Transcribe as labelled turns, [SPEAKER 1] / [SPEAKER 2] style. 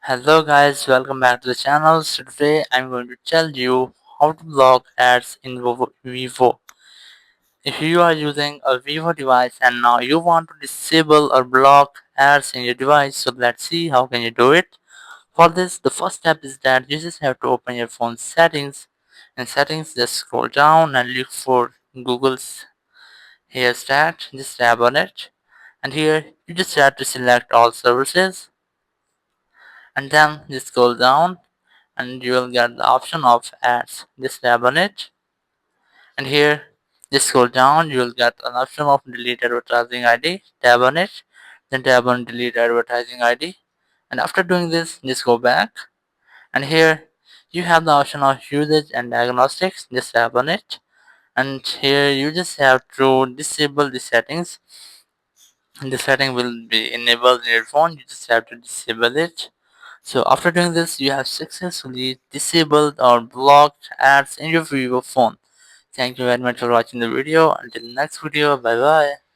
[SPEAKER 1] Hello guys, welcome back to the channel. So today I'm going to tell you how to block ads in Vivo. If you are using a Vivo device and now you want to disable or block ads in your device, so let's see how can you do it. For this, the first step is that you just have to open your phone settings. In settings, just scroll down and look for Google's Here Stat. Just tap on it, and here you just have to select all services, and then just scroll down and you will get the option of ads. Just tap on it, and here just scroll down, you will get an option of delete advertising ID. Tap on it, then tap on delete advertising ID, and after doing this just go back, and here you have the option of usage and diagnostics. Just tap on it, and here you just have to disable the settings. The setting will be enabled in your phone, you just have to disable it. So after doing this, you have successfully disabled or blocked ads in your Vivo phone. Thank you very much for watching the video. Until next video, bye bye.